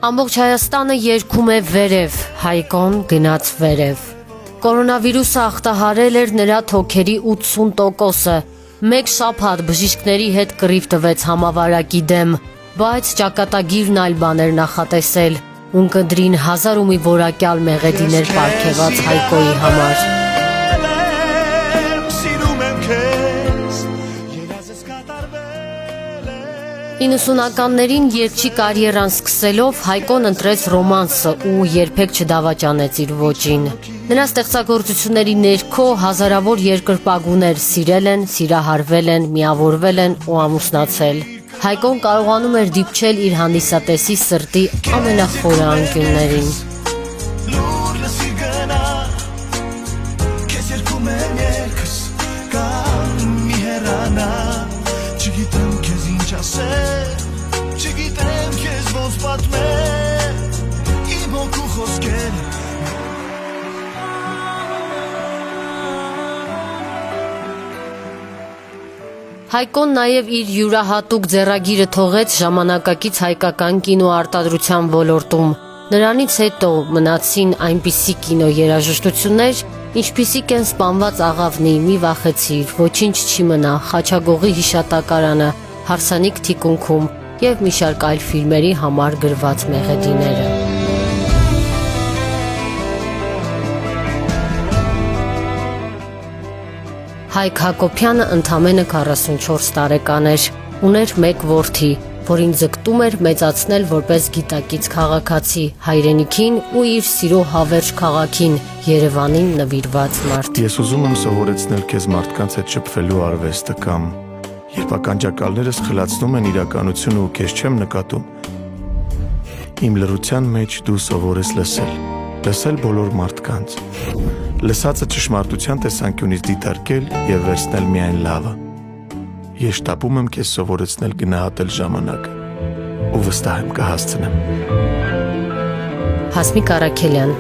Ամբողջ Հայաստանը երգում է վերև, Հայկոն գնաց վերև։ Կորոնավիրուսը ախտահարել էր նրա թոքերի 80%-ը։ Մեկ շաբաթ բժիշկների հետ կռիվ տվեց համավարակի դեմ, բայց ճակատագիրն այլ բաներ նախատեսել։ Ունկնդրին 1000 ու մի որակյալ մեղեդիներ պարգևած Հայկոյի համար։ 90-ականներին երգչի կարիերան սկսելով Հայկոն ընտրեց ռոմանսը ու երբեք չդավաճանեց իր ոճին։ Նրա ստեղծագործությունների ներքո հազարավոր երկրպագուներ սիրել են, սիրահարվել են, միավորվել են ու ամուսնացել։ Հայկոն կարողանում էր դիպչել իր հանդիսատեսի սրտի ամենախորը անկյուններին։ Հայկոն նաև իր յուրահատուկ ձեռագիրը թողեց ժամանակակից հայկական կինոարտադրության ոլորտում։ Նրանից հետո մնացին այնպիսի կինոերաժշտություններ, ինչպիսիք են Սպանված աղավնի, Մի վախեցիր, Ոչինչ չի մնա, Խաչագողի հիշատակարանը, Հարսանիք թիկունքում և մի շարք այլ ֆիլմերի համար գրված մեղեդիները։ Հայկ Հակոբյանը ընդամենը 44 տարեկան էր, ուներ մեկ որդի, որին ձգտում էր մեծացնել որպես գիտակից քաղաքացի, հայրենիքին ու իր սիրո հավերժ քաղաքին, Երևանին նվիրված մարդ։ Ես ուզում եմ սովորեցնել քեզ մարդկանց հետ շփվելու արվեստը կամ երբ ականջակալներս խլացնում են իրականությունը ու քեզ չեմ նկատում, իմ լռության մեջ դու սովորես լսել բոլոր մարդկանց, լսածը ճշմարտության տեսանկյունից դիտարկել և վերցնել միայն լավը։ Ես շտապում եմ քեզ սովորեցնել գնահատել ժամանակը ու վստահ եմ կհասցնեմ։ Հասմիկ Առաքելյան